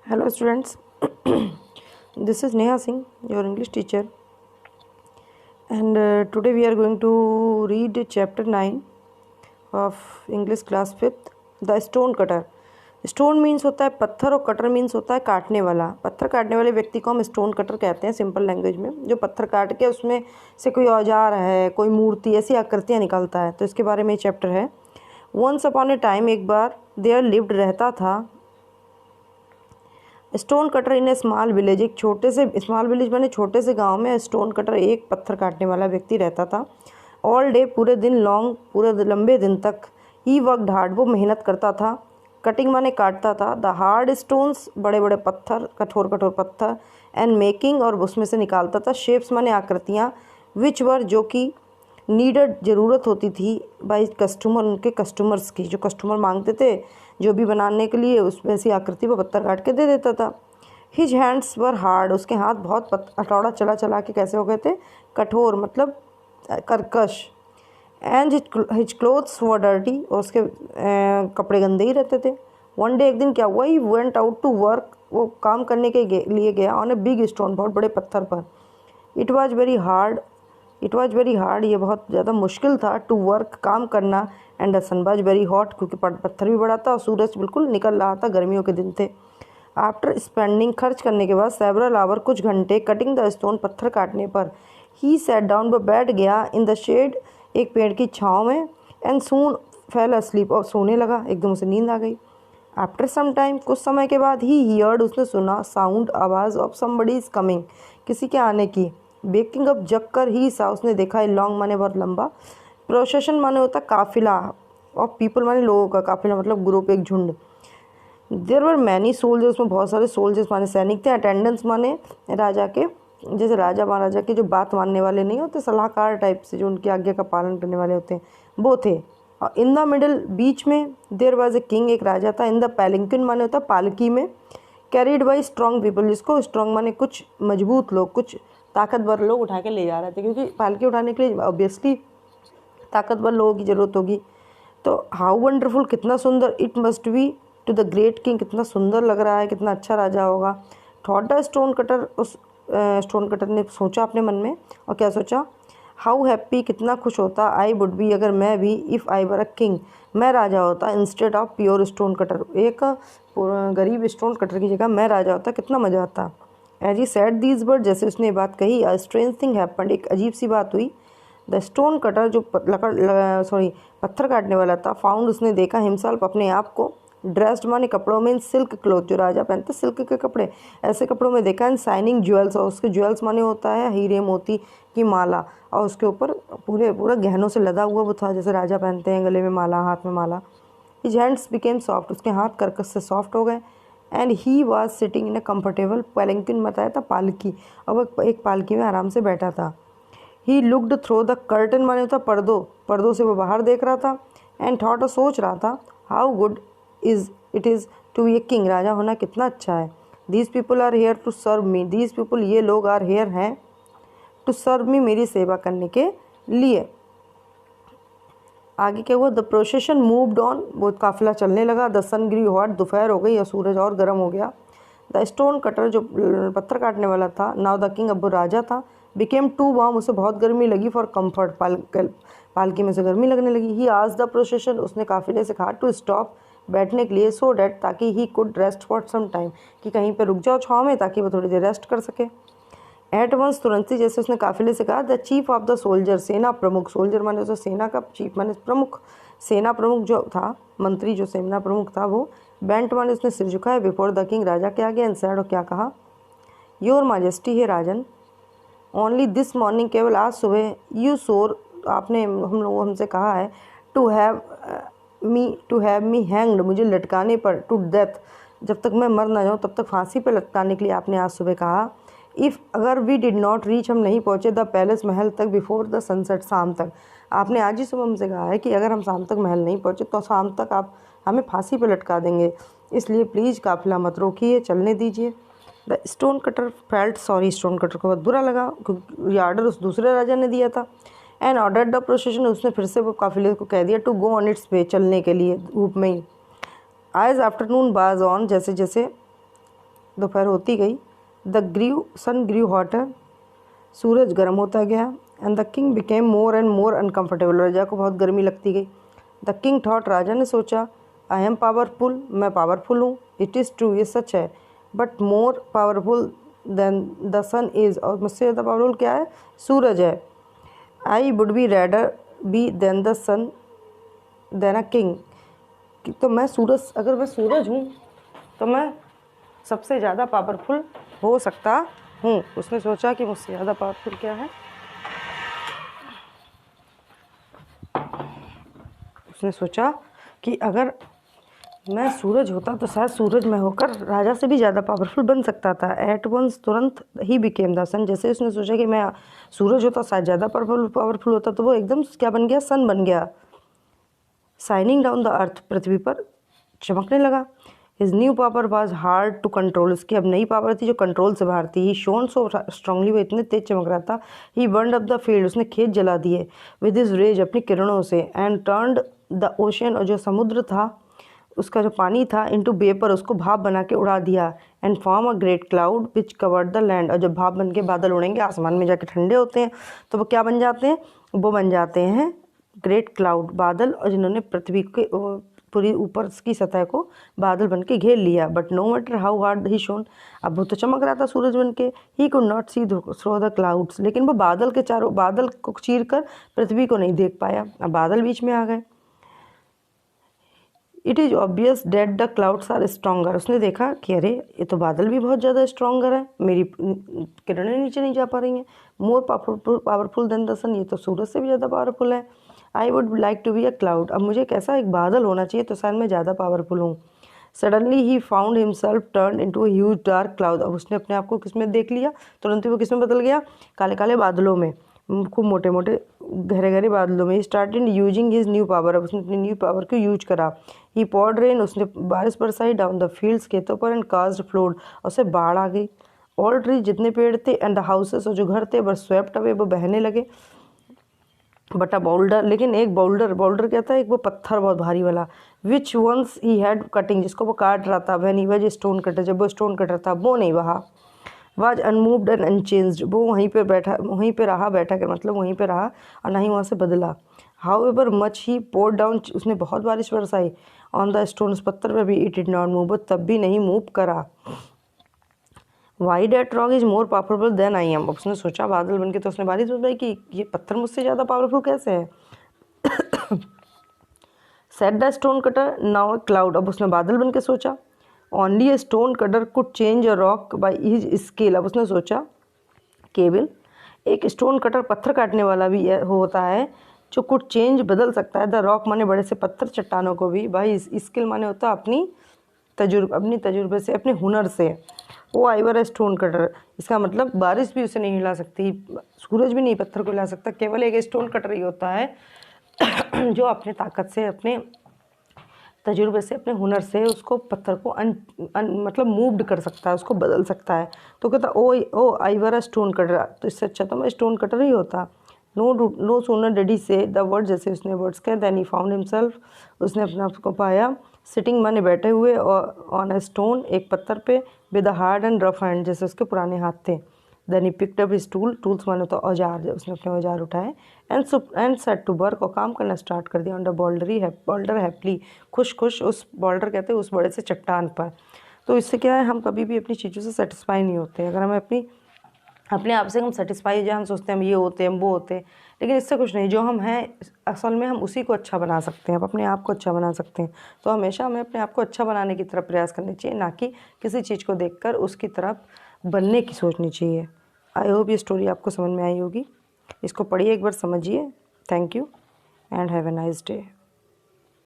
Hello students, this is Neha Singh, your English teacher, and today we are going to read chapter 9 of English class 5th, The Stone Cutter. Stone means होता है पत्थर और cutter means होता है काटने वाला। पत्थर काटने वाले व्यक्ति को हम स्टोन कटर कहते हैं सिंपल लैंग्वेज में, जो पत्थर काट के उसमें से कोई औजार है, कोई मूर्ति, ऐसी आकृतियाँ निकालता है। तो इसके बारे में चैप्टर है। वंस अपॉन ए टाइम, एक बार देयर लिव्ड रहता था स्टोन कटर इन ए स्मॉल विलेज। एक छोटे से स्मॉल विलेज माने छोटे से गांव में स्टोन कटर, एक पत्थर काटने वाला व्यक्ति रहता था। ऑल डे, पूरे दिन, लॉन्ग, पूरे लंबे दिन तक, ही वर्कड हार्ड, वो मेहनत करता था। कटिंग माने काटता था, द हार्ड स्टोन्स, बड़े बड़े पत्थर, कठोर कठोर पत्थर, एंड मेकिंग, और उसमें से निकालता था, शेप्स माने आकृतियाँ, विच वर, जो कि नीडेड, ज़रूरत होती थी, बाई कस्टमर, उनके कस्टमर्स की, जो कस्टमर मांगते थे जो भी बनाने के लिए, उस वैसी आकृति वो पत्थर काट के दे देता था। हिज हैंड्स वर हार्ड, उसके हाथ बहुत हथौड़ा चला चला के कैसे हो गए थे, कठोर, मतलब कर्कश। And his clothes were dirty, और उसके कपड़े गंदे ही रहते थे। वन डे, एक दिन क्या हुआ, he went out to work, वो काम करने के लिए गया, ऑन ए बिग स्टोन, बहुत बड़े पत्थर पर। इट वॉज वेरी हार्ड, ये बहुत ज़्यादा मुश्किल था, टू वर्क, काम करना, and the sun was very hot, क्योंकि पत्थर भी बड़ा था और सूरज बिल्कुल निकल रहा था, गर्मियों के दिन थे। आफ्टर स्पेंडिंग, खर्च करने के बाद, सेवरल आवर, कुछ घंटे, कटिंग द स्टोन, पत्थर काटने पर, ही सैट डाउन, वो बैठ गया, इन द शेड, एक पेड़ की छाँव में, एंड सून फेल अस्लीप, और सोने लगा, एकदम उसे नींद आ गई। आफ्टर सम टाइम, कुछ समय के बाद, ही हियर्ड, उसने सुना, साउंड, आवाज़, ऑफ समबडी इज़ कमिंग, किसी के आने की। बेकिंग अप, जग कर, ही सा, उसने देखा, ए लॉन्ग माने बहुत लंबा, प्रोसेशन माने होता काफिला, और पीपल माने लोगों का, काफिला मतलब ग्रुप, एक झुंड। देयर वर मैनी सोल्जर्स, उसमें बहुत सारे सोल्जर्स माने सैनिक थे। अटेंडेंट्स माने राजा के, जैसे राजा महाराजा के जो बात मानने वाले नहीं होते, सलाहकार टाइप से, जो उनकी आज्ञा का पालन करने वाले होते हैं, वो थे। और इन द मिडल, बीच में, देयर वाज ए किंग, एक राजा था। इन द पैलिंकिन माने होता पालकी में, कैरिड बाई स्ट्रॉन्ग पीपल, जिसको स्ट्रॉन्ग माने कुछ मजबूत लोग, कुछ ताकतवर लोग उठा के ले जा रहे थे, क्योंकि पालकी उठाने के लिए ऑब्वियसली ताकतवर लोगों की ज़रूरत होगी। तो हाउ वंडरफुल, कितना सुंदर, it must be to the great king, कितना सुंदर लग रहा है, कितना अच्छा राजा होगा। थॉट द स्टोन कटर, उस स्टोन कटर ने सोचा अपने मन में, और क्या सोचा, हाउ हैप्पी, कितना खुश होता, आई वुड बी, अगर मैं भी, if I were a king, मैं राजा होता, instead of pure stone cutter, एक गरीब स्टोन कटर की जगह मैं राजा होता, कितना मज़ा आता। As he said these word, जैसे उसने बात कही, अ स्ट्रेंज थिंग हैपेंड, एक अजीब सी बात हुई। द स्टोन कटर, जो पत्थर काटने वाला था, फाउंड, उसने देखा, हिमसेल्फ, अपने आप को, ड्रेस्ड माने कपड़ों में, इन सिल्क क्लोथ, जो राजा पहनते सिल्क के कपड़े, ऐसे कपड़ों में देखा, इन शाइनिंग ज्वेल्स, और उसके ज्वेल्स माने होता है हीरे मोती की माला, और उसके ऊपर पूरा गहनों से लदा हुआ वो था, जैसे राजा पहनते हैं, गले में माला, हाथ में माला। हिज हैंड्स बिकेम सॉफ्ट, उसके हाथ कर्कश से सॉफ्ट हो गए। And he was sitting in a comfortable palanquin, बताया था पालकी, और वो एक पालकी में आराम से बैठा था। He looked through the curtain, माने होता पर्दों से वो बाहर देख रहा था। एंड थॉट, और सोच रहा था, how good it is to be a king, राजा होना कितना अच्छा है। These people are here to serve me, these people, ये लोग, आर हेयर हैं, टू सर्व मी, मेरी सेवा करने के लिए। आगे क्या हुआ, द प्रोसेशन मूव्ड ऑन, वो काफिला चलने लगा। द सन ग्रू हॉट, दोपहर हो गई और सूरज और गर्म हो गया। द स्टोन कटर, जो पत्थर काटने वाला था, नाउ द किंग, अब वो राजा था, बिकेम टू वार्म, उसे बहुत गर्मी लगी, फॉर कम्फर्ट, पालकी में से गर्मी लगने लगी। ही आज द प्रोसेशन, उसने काफिले से कहा, टू स्टॉप, बैठने के लिए, सो डैट, ताकि he could rest for some time, कि कहीं पर रुक जाओ छाँव में, ताकि वो थोड़ी देर रेस्ट कर सके। एट वंस, तुरंत ही, जैसे उसने काफिले से कहा, the chief of the soldier, सेना प्रमुख, सोल्जर माने तो सेना का, चीफ माने प्रमुख, सेना प्रमुख जो था, मंत्री जो सेना प्रमुख था, वो बेंट माने उसने सिर झुकाया, बिफोर द किंग, राजा के आगे, एंड सेड, और क्या कहा, योर माजेस्टी, है राजन, ओनली दिस मॉर्निंग, केवल आज सुबह, यू सोर, आपने हमसे कहा है, टू हैव मी हैंग्ड, मुझे लटकाने पर, टू डेथ, जब तक मैं मर ना जाऊँ तब तक फांसी पर लटकाने के लिए आपने आज सुबह कहा। इफ़, अगर वी डिड नॉट रीच, हम नहीं पहुँचे, द पैलेस, महल तक, बिफोर द सनसेट, शाम तक, आपने आज ही सुबह हमसे कहा है कि अगर हम शाम तक महल नहीं पहुँचे तो शाम तक आप हमें फांसी पर लटका देंगे, इसलिए प्लीज़ काफिला मत रोकिए, चलने दीजिए। The stone cutter felt sorry, stone cutter को बहुत बुरा लगा, क्योंकि ये ऑर्डर उस दूसरे राजा ने दिया था। एंड ऑर्डर द प्रोसेशन, उसने फिर से वो काफिले को कह दिया, टू गो ऑन इट्स वे, चलने के लिए, धूप में ही। आज आफ्टरनून बाज ऑन, जैसे जैसे दोपहर होती गई। सन ग्रीव हॉटर, सूरज गर्म होता गया। And the king became more and more uncomfortable, राजा को बहुत गर्मी लगती गई। द किंग थॉट, राजा ने सोचा, आई एम पावरफुल, मैं पावरफुल हूँ। इट इज़ ट्रू, ये सच है। But more powerful than the sun is, और मुझसे ज़्यादा पावरफुल क्या है? सूरज है। I would be rather be than the sun than a king, तो मैं सूरज, अगर मैं सूरज हूँ तो मैं सबसे ज़्यादा पावरफुल हो सकता हूँ। उसने सोचा कि मुझसे ज़्यादा पावरफुल क्या है? उसने सोचा कि अगर मैं सूरज होता तो शायद सूरज में होकर राजा से भी ज़्यादा पावरफुल बन सकता था। एट वंस, तुरंत ही बिकेम द सन, जैसे उसने सोचा कि मैं सूरज होता शायद ज़्यादा पावरफुल होता, तो वो एकदम क्या बन गया? सन बन गया। शाइनिंग डाउन द अर्थ, पृथ्वी पर चमकने लगा। His new power was hard to control, उसकी अब नई पावर थी जो कंट्रोल से बाहर थी। ही शोन सो स्ट्रांगली, वो इतने तेज चमक रहा था। ही बर्नड अप द फील्ड, उसने खेत जला दिए। विद हिज रेज, अपनी किरणों से। एंड टर्नड द ओशन, और जो समुद्र था उसका जो पानी था, इनटू वेपर, उसको भाप बना के उड़ा दिया। And form a great cloud which covered the land, और जब भाप बन के बादल उड़ेंगे आसमान में जाके ठंडे होते हैं, तो वो क्या बन जाते हैं? वो बन जाते हैं ग्रेट क्लाउड, बादल, और जिन्होंने पृथ्वी के पूरी ऊपर की सतह को बादल बन के घेर लिया। But no matter how hard he shone, अब वो तो चमक रहा था सूरज बन के। He could not see through the clouds, लेकिन वो बादल के चारों, बादल को चीर कर पृथ्वी को नहीं देख पाया। अब बादल बीच में आ गए। It is obvious that the clouds are stronger, उसने देखा कि अरे ये तो बादल भी बहुत ज़्यादा स्ट्रॉन्गर है, मेरी किरणें नीचे नहीं जा पा रही हैं। More powerful than the sun, ये तो सूरज से भी ज़्यादा पावरफुल है। I would like to be a cloud, अब मुझे कैसा एक बादल होना चाहिए तो शायद मैं ज़्यादा पावरफुल हूँ। Suddenly he found himself turn into a huge dark cloud, अब उसने अपने आप को किस में देख लिया? तुरंत ही वो किस में बदल गया? काले काले बादलों में, खूब मोटे मोटे गहरे गहरे बादलों में। He started using his new power, अब उसने अपनी न्यू पावर को यूज करा। ही पॉर्ड रेन, उसने बारिश बरसाई। डाउन द फील्ड्स, खेतों पर। एंड कास्ट फ्लोड, और उससे बाढ़ आ गई। ऑल ट्रीज, जितने पेड़ थे। एंड द हाउसेस, और जो घर थे, वर स्वेप्ट अवे, वो बहने लगे। बट अ बोल्डर, लेकिन एक बोल्डर क्या था? एक वो पत्थर बहुत भारी वाला। विच वंस ही हैड कटिंग, जिसको वो काट रहा था। When he was stone cutter, जब वो स्टोन कटर था, वो नहीं बहा। वाज अनमूव्ड एंड अनचेंज्ड, वो वहीं पे बैठा, वहीं पे रहा, बैठा कर मतलब वहीं पे रहा, और ना ही वहाँ से बदला। However much he poured down, उसने बहुत बारिश बरसाई। ऑन द स्टोन, उस पत्थर पर भी। इट डिड नॉट मूव, तब भी नहीं मूव करा। Why that rock is more powerful than I am, उसने सोचा बादल बन के, तो उसने बारिश बताई कि ये पत्थर मुझसे ज़्यादा पावरफुल कैसे है। Set the stone cutter now a cloud, अब उसने बादल बन के सोचा। Only a stone cutter could change a rock by his scale, अब उसने सोचा केवल एक स्टोन कटर, पत्थर काटने वाला भी होता है, जो कुड चेंज, बदल सकता है। द रॉक माने बड़े से पत्थर, चट्टानों को भी। भाई स्किल माने होता है अपनी तजुर्बे से, अपने हुनर से। वो आइवर स्टोन कटर, इसका मतलब बारिश भी उसे नहीं हिला सकती, सूरज भी नहीं पत्थर को हिला सकता, केवल एक स्टोन कटर ही होता है जो अपने ताकत से, अपने तजुर्बे से, अपने हुनर से उसको पत्थर को मतलब मूव्ड कर सकता है, उसको बदल सकता है। तो कहता ओ आइवर स्टोन कटर, तो इससे अच्छा तो मैं स्टोन कटर ही होता। नो सूनर डिड ही से द वर्ड, जैसे उसने वर्ड्स कहे, देन ही फाउंड हिमसेल्फ, उसने अपने आप को पाया। सिटिंग माने बैठे हुए, ऑन अ स्टोन, एक पत्थर पे। With a hard and rough hand, जैसे उसके पुराने हाथ थे। Then he picked up his tools माने तो औजार, उसने अपने औजार उठाए। एंड सेट टू वर्क, और काम करना स्टार्ट कर दिया। ऑन द बोल्डर हैप्पली, खुश उस बोल्डर कहते हैं उस बड़े से चट्टान पर। तो इससे क्या है, हम कभी भी अपनी चीज़ों से सेटिस्फाई नहीं होते। अगर हमें अपने आप से हम सेटिस्फाई हो जाए, हम सोचते हैं हम ये होते हैं, हम वो होते हैं, लेकिन इससे कुछ नहीं। जो हम हैं असल में, हम उसी को अच्छा बना सकते हैं, अपने आप को अच्छा बना सकते हैं। तो हमेशा हमें अपने आप को अच्छा बनाने की तरफ प्रयास करने चाहिए, ना कि किसी चीज़ को देखकर उसकी तरफ बनने की सोचनी चाहिए। आई होप ये स्टोरी आपको समझ में आई होगी। इसको पढ़िए, एक बार समझिए। Thank you and have a nice day.